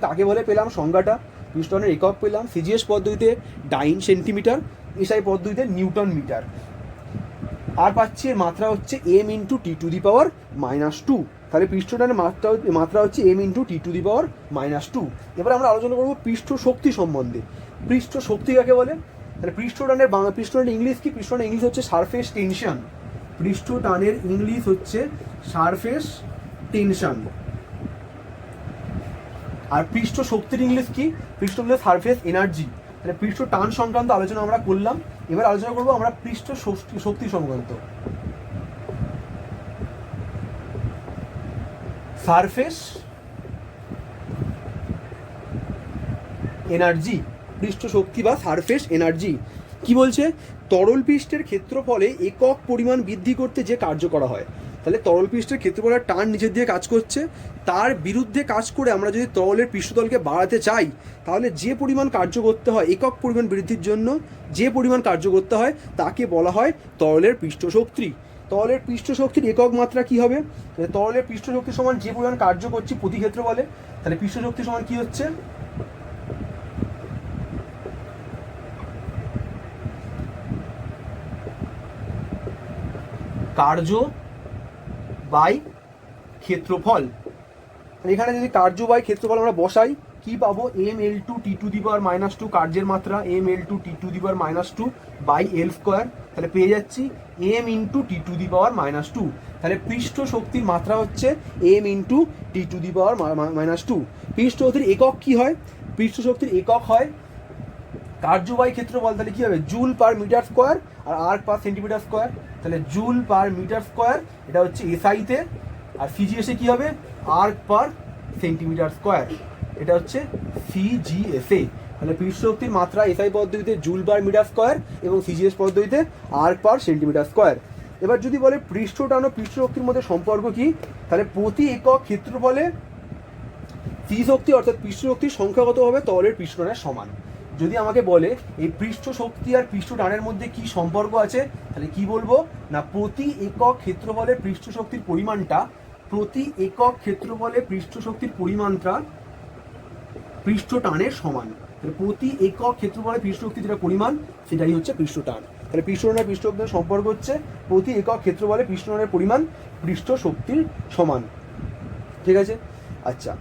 Speaker 1: কাকে বলে পেলাম সংজ্ঞাটা, পৃষ্ঠটানের একক পেলাম। সিজিএস পদ্ধতিতে ডাইন সেন্টিমিটার, এসআই পদ্ধতিতে নিউটন মিটার। আর পাচ্ছি এর মাত্রা হচ্ছে m×10⁻²। তাহলে পৃষ্ঠটানের মাত্রা হচ্ছে m×10⁻²। এবার আমরা আলোচনা করবো পৃষ্ঠ শক্তি সম্বন্ধে। পৃষ্ঠ শক্তি কাকে বলে? তাহলে পৃষ্ঠটানের ইংলিশ কি? পৃষ্ঠটানের ইংলিশ হচ্ছে সারফেস টেনশন। পৃষ্ঠটানের ইংলিশ হচ্ছে সারফেস টেনশন। আর পৃষ্ঠ শক্তির ইংলিশ কি? পৃষ্ঠ হচ্ছে সারফেস এনার্জি। তাহলে পৃষ্ঠ টান সংক্রান্ত আলোচনা আমরা করলাম। এবার আলোচনা করবো আমরা পৃষ্ঠ শক্তি সংক্রান্ত। সারফেস এনার্জি, পৃষ্ঠ শক্তি বা সারফেস এনার্জি কি বলছে? তরল পৃষ্ঠের ক্ষেত্রফলে একক পরিমাণ বৃদ্ধি করতে যে কার্য করা হয়। তাহলে তরল পৃষ্ঠের ক্ষেত্রফলের টান নিচের দিকে কাজ করছে, তার বিরুদ্ধে কাজ করে আমরা যদি তরলের পৃষ্ঠতলকে বাড়াতে চাই, তাহলে যে পরিমাণ কার্য করতে হয় একক পরিমাণ বৃদ্ধির জন্য, যে পরিমাণ কার্য করতে হয় তাকে বলা হয় তরলের পৃষ্ঠ শক্তি। তরলের পৃষ্ঠ শক্তির একক মাত্রা কি হবে? তরলের পৃষ্ঠ শক্তি সমান যে পরিমাণ কার্য করছি প্রতি ক্ষেত্র বলে। তাহলে পৃষ্ঠ শক্তি সমান কি হচ্ছে? কার্য বাই ক্ষেত্রফল। এখানে যদি কার্য বাই ক্ষেত্রফল আমরা বসাই, কি পাবো? m×10⁻², কার্যের মাত্রা m×10⁻² বাই l²। তাহলে পেয়ে যাচ্ছি m×10⁻²। তাহলে পৃষ্ঠ শক্তির মাত্রা হচ্ছে m×10⁻²। পৃষ্ঠ শক্তির একক কি হয়? পৃষ্ঠ শক্তির একক হয় কার্য বাই ক্ষেত্রফল। তাহলে কি হবে? জুল পার মিটার স্কোয়ার আর আর্ক পার সেন্টিমিটার স্কোয়ার। তাহলে জুল পার মিটার স্কোয়ার এটা হচ্ছে এসআইতে, আর সিজিএসে কি হবে? আর্ক পার সেন্টিমিটার স্কোয়ার। এটা হচ্ছে সিজিএসএ। তাহলে পৃষ্ঠ শক্তির মাত্রা এসআই পদ্ধতিতে জুল পার মিটার স্কোয়ার এবং সিজিএস পদ্ধতিতে আর পার সেন্টিমিটার স্কোয়ার। এবার যদি বলে পৃষ্ঠটান ও পৃষ্ঠ শক্তির মধ্যে সম্পর্ক কি, তাহলে প্রতি একক ক্ষেত্রফলে সি শক্তি অর্থাৎ পৃষ্ঠ শক্তির সংখ্যাগতভাবে তলের পৃষ্ঠটানের সমান। যদি আমাকে বলে এই পৃষ্ঠ শক্তি আর পৃষ্ঠ টানের মধ্যে কি সম্পর্ক আছে, তাহলে কি বলবো না প্রতি একক ক্ষেত্রফলে পৃষ্ঠ শক্তির পরিমাণটা, প্রতি একক ক্ষেত্রফলে পৃষ্ঠ শক্তির পরিমাণটা পৃষ্ঠ টানের সমান। তাহলে প্রতি একক ক্ষেত্রফলে পৃষ্ঠ শক্তির যেটা পরিমাণ সেটাই হচ্ছে পৃষ্ঠ টান। তাহলে পৃষ্ঠ টান পৃষ্ঠ শক্তির সম্পর্ক হচ্ছে প্রতি একক ক্ষেত্রফলে পৃষ্ঠ টানের পরিমাণ পৃষ্ঠ শক্তির সমান। ঠিক আছে, আচ্ছা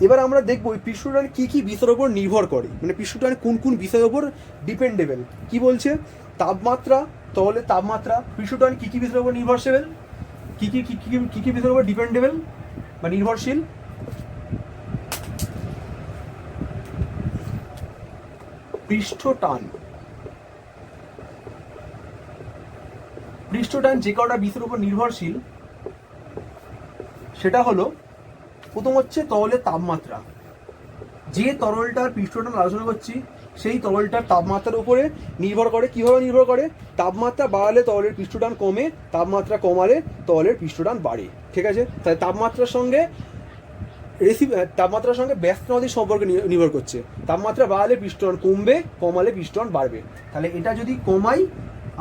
Speaker 1: এবার আমরা দেখবো পৃষ্ঠটান কী কী বিষয়ের ওপর নির্ভর করে, মানে পৃষ্ঠটান কোন কোন বিষয়ের ওপর ডিপেন্ডেবল। কি বলছে, তাপমাত্রা, তাহলে তাপমাত্রা পৃষ্ঠটান কী কী বিষয়ের ওপর নির্ভরশীল, কী কী কী কী কী কী বিষয়ের ওপর ডিপেন্ডেবল বা নির্ভরশীল। পৃষ্ঠটান পৃষ্ঠটান যে কটা বিষয়ের উপর নির্ভরশীল সেটা হলো, প্রথম হচ্ছে তরলের তাপমাত্রা। যে তরলটার পৃষ্ঠটান আলোচনা করছি সেই তরলটার তাপমাত্রার উপরে নির্ভর করে। কিভাবে নির্ভর করে, তাপমাত্রা বাড়ালে তরলের পৃষ্ঠটান কমে, তাপমাত্রা কমালে তরলের পৃষ্ঠটান বাড়ে। ঠিক আছে, তাই তাপমাত্রার সঙ্গে তাপমাত্রার সঙ্গে ব্যস্ত নদীর সম্পর্কে নির্ভর করছে। তাপমাত্রা বাড়ালে পৃষ্ঠটান কমবে, কমালে পৃষ্ঠটান বাড়বে। তাহলে এটা যদি কমাই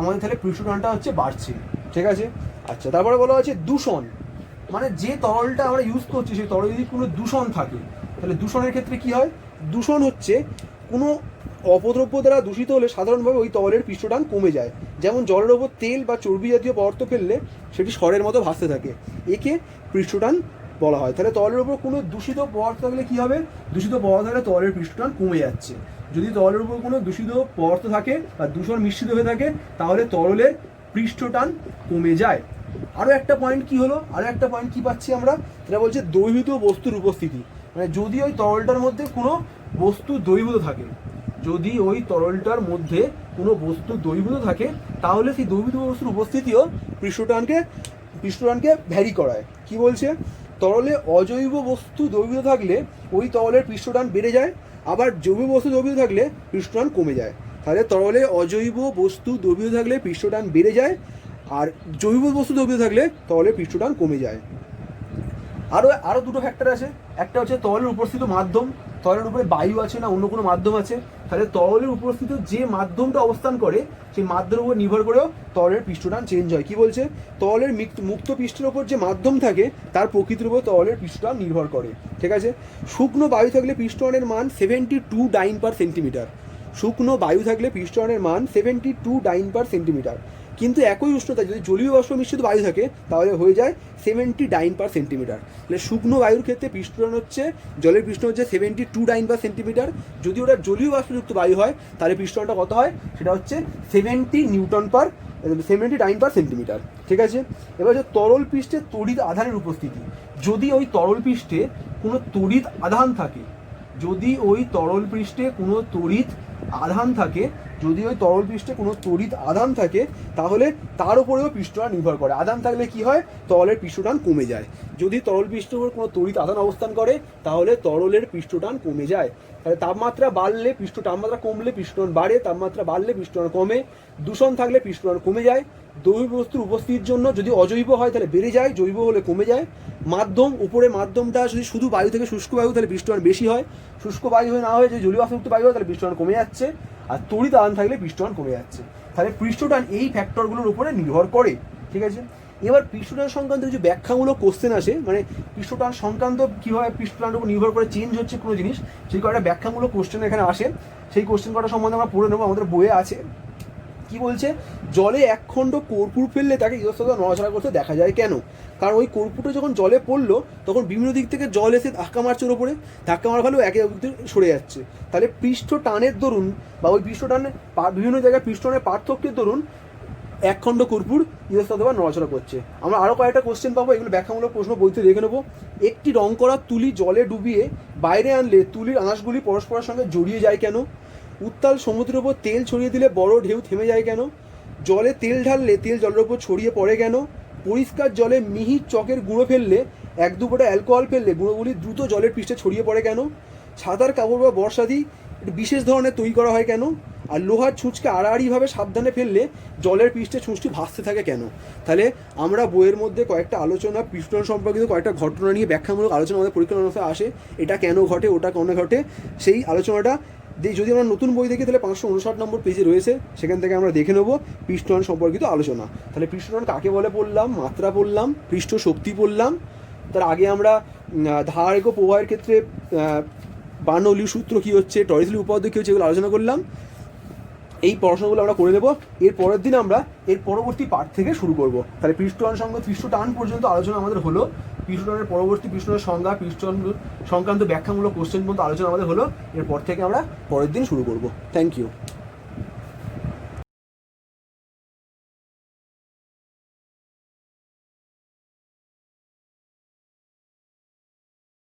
Speaker 1: আমাদের তাহলে পৃষ্ঠটানটা হচ্ছে বাড়ছে। ঠিক আছে, আচ্ছা তারপরে বলা হচ্ছে দূষণ, মানে যে তরলটা আমরা ইউজ করছি সেই তরলে যদি কোনো দূষণ থাকে তাহলে দূষণের ক্ষেত্রে কি হয়, দূষণ হচ্ছে কোনো অপদ্রব্য দ্বারা দূষিত হলে সাধারণভাবে ওই তরলের পৃষ্ঠটান কমে যায়। যেমন জলের ওপর তেল বা চর্বি জাতীয় পদার্থ ফেললে সেটি সরের মতো ভাসতে থাকে, একে পৃষ্ঠটান বলা হয়। তাহলে তরলের ওপর কোনো দূষিত পদার্থ থাকলে কী হবে, দূষিত পদার্থ থাকলে তরলের পৃষ্ঠটান কমে যাচ্ছে। যদি তরলের উপর কোনো দূষিত পদার্থ থাকে বা দূষণ মিশ্রিত হয়ে থাকে তাহলে তরলের পৃষ্ঠটান কমে যায়। আরও একটা পয়েন্ট কি হলো, আরও একটা পয়েন্ট কি পাচ্ছি আমরা, এটা বলছে দ্রবীভূত বস্তুর উপস্থিতি। মানে যদি ওই তরলটার মধ্যে কোনো বস্তু দ্রবীভূত থাকে, যদি ওই তরলটার মধ্যে কোনো বস্তু দ্রবীভূত থাকে তাহলে সেই দ্রবীভূত বস্তুর উপস্থিতিও পৃষ্ঠটানকে ভ্যারি করায়। কি বলছে, তরলে অজৈব বস্তু দ্রবীভূত থাকলে ওই তরলের পৃষ্ঠটান বেড়ে যায়, আবার জৈব বস্তু দ্রবীভূত থাকলে পৃষ্ঠটান কমে যায়। তাহলে তরলে অজৈব বস্তু দ্রবীভূত থাকলে পৃষ্ঠটান বেড়ে যায়, আর জৈব বস্তু দ্রবীভূত থাকলে তরলের পৃষ্ঠটান কমে যায়। আরও দুটো ফ্যাক্টর আছে, একটা হচ্ছে তরলের উপস্থিত মাধ্যম, তরলের উপরে বায়ু আছে না অন্য কোনো মাধ্যম আছে। তাহলে তরলের উপস্থিত যে মাধ্যমটা অবস্থান করে সেই মাধ্যমের উপর নির্ভর করেও তরলের পৃষ্ঠটান চেঞ্জ হয়। কি বলছে, তরলের মুক্ত পৃষ্ঠের ওপর যে মাধ্যম থাকে তার প্রকৃতির উপর তরলের পৃষ্ঠটান নির্ভর করে। ঠিক আছে, শুকনো বায়ু থাকলে পৃষ্ঠটানের মান 72 ডাইন পার সেন্টিমিটার। শুকনো বায়ু থাকলে পৃষ্ঠটানের মান 72 ডাইন পার সেন্টিমিটার। কিন্তু একই উষ্ণতায় যদি জলীয় বাষ্প মিশ্রিত বায়ু থাকে তাহলে হয়ে যায় 70 ডাইন পার সেন্টিমিটার। তাহলে শুকনো বায়ুর ক্ষেত্রে পৃষ্ঠটান হচ্ছে, জলের পৃষ্ঠ হচ্ছে 72 ডাইন পার সেন্টিমিটার। যদি ওটা জলীয় বাষ্পযুক্ত বায়ু হয় তাহলে পৃষ্ঠটানটা কত হয়, সেটা হচ্ছে 70 ডাইন পার সেন্টিমিটার। ঠিক আছে, এবার হচ্ছে তরল পৃষ্ঠে তড়িৎ আধানের উপস্থিতি। যদি ওই তরল পৃষ্ঠে কোনো তড়িৎ আধান থাকে, যদি ওই তরল পৃষ্ঠে কোনো তড়িৎ আধান থাকে, যদি ওই তরল পৃষ্ঠে কোনো তড়িৎ আধান থাকে তাহলে তার উপরেও পৃষ্ঠটান নির্ভর করে। আধান থাকলে কি হয়, তরলের পৃষ্ঠটান কমে যায়। যদি তরল পৃষ্ঠের উপর কোনো তড়িৎ আধান অবস্থান করে তাহলে তরলের পৃষ্ঠটান কমে যায়। তাহলে তাপমাত্রা বাড়লে তাপমাত্রা কমলে পৃষ্ঠটান বাড়ে, তাপমাত্রা বাড়লে পৃষ্ঠটান কমে। দূষণ থাকলে পৃষ্ঠটান কমে যায়। দ্রবীভূত বস্তুর উপস্থিতির জন্য যদি অজৈব হয় তাহলে বেড়ে যায়, জৈব হলে কমে যায়। মাধ্যম, উপরে মাধ্যমটা যদি শুধু বায়ু থেকে শুষ্ক বায়ু তাহলে পৃষ্ঠটান বেশি হয়, শুষ্ক বায়ু হয়ে না হয় যদি জলীয় বাষ্পযুক্ত বায়ু হয় তাহলে পৃষ্ঠটান কমে যাচ্ছে, আর তড়িৎ আধান থাকলে পৃষ্ঠটান কমে যাচ্ছে। তাহলে পৃষ্ঠটান এই ফ্যাক্টরগুলোর উপরে নির্ভর করে। ঠিক আছে, এবার পৃষ্ঠটান সংক্রান্ত কিছু ব্যাখ্যামূলক কোশ্চেন আসে, মানে পৃষ্ঠটান সংক্রান্ত কীভাবে পৃষ্ঠটানের উপর নির্ভর করে চেঞ্জ হচ্ছে কোনো জিনিস, সেই কয়েকটা ব্যাখ্যামূলক কোশ্চেন এখানে আসে। সেই কোশ্চেন কটা সম্বন্ধে আমরা পড়ে নেবো, আমাদের বইয়ে আছে। কি বলছে, জলে একখণ্ড কর্পূর ফেললে তাকে ইতস্তত নড়াচড়া করতে দেখা যায় কেন? কারণ ওই কর্পূরটা যখন জলে পড়লো তখন বিভিন্ন দিক থেকে জল এসে ধাক্কা মারছে ওর উপরে, ধাক্কা মারার ফলেও একে অপরকে সরে যাচ্ছে। তাহলে পৃষ্ঠ টানের দরুন বা ওই পৃষ্ঠ টানের বিভিন্ন জায়গায় পৃষ্ঠটানের পার্থক্যের দরুন একখণ্ড কর্পূর ইতস্তত নড়াচড়া করছে। আমরা আরও কয়েকটা কোশ্চেন পাবো, এগুলো ব্যাখ্যামূলক প্রশ্ন বইতে দেখে নেবো। একটি রং করা তুলি জলে ডুবিয়ে বাইরে আনলে তুলির আঁশগুলি পরস্পরের সঙ্গে জড়িয়ে যায় কেন? উত্তাল সমুদ্রের ওপর তেল ছড়িয়ে দিলে বড় ঢেউ থেমে যায় কেন? জলে তেল ঢাললে তেল জলের ওপর ছড়িয়ে পড়ে কেন? পরিষ্কার জলে মিহি চকের গুঁড়ো ফেললে 1-2 ফোঁটা অ্যালকোহল ফেললে গুঁড়োগুলি দ্রুত জলের পৃষ্ঠে ছড়িয়ে পড়ে কেন? ছাতার কাপড় বা বর্ষাদি একটু বিশেষ ধরনের তৈরি করা হয় কেন? আর লোহার ছুঁচকে আড়াআড়িভাবে সাবধানে ফেললে জলের পৃষ্ঠে ছুঁচটি ভাসতে থাকে কেন? তাহলে আমরা বইয়ের মধ্যে কয়েকটা আলোচনা পিস্টন সম্পর্কিত কয়েকটা ঘটনা নিয়ে ব্যাখ্যামূলক আলোচনা আমাদের পরীক্ষার অনুসারে আসে, এটা কেন ঘটে, ওটা কেন ঘটে, সেই আলোচনাটা যদি আমরা নতুন বই দেখি তাহলে 559 নম্বর পেজে রয়েছে, সেখান থেকে আমরা দেখে নেবো পিস্টন সম্পর্কিত আলোচনা। তাহলে পিস্টন কাকে বলে পড়লাম, মাত্রা পড়লাম, পৃষ্ঠ শক্তি পড়লাম, তার আগে আমরা ধারক ও প্রবাহের ক্ষেত্রে বার্নৌলির সূত্র কী হচ্ছে, টরিসলি উপপাদ্য কী হচ্ছে, এগুলো আলোচনা করলাম। এই পড়াশোনাগুলো আমরা করে দেবো। এর পরের দিন আমরা এর পরবর্তী পার্ট থেকে শুরু করব। তাহলে পৃষ্ঠটান সঙ্গে পৃষ্ঠটান পর্যন্ত আলোচনা আমাদের হলো। পৃষ্ঠটানের পরবর্তী পৃষ্ঠটানের সংজ্ঞা, পৃষ্ঠটান সংক্রান্ত ব্যাখ্যামূলক কোশ্চেন পর্যন্ত আলোচনা আমাদের হলো। এরপর থেকে আমরা পরের দিন শুরু করব। Thank you.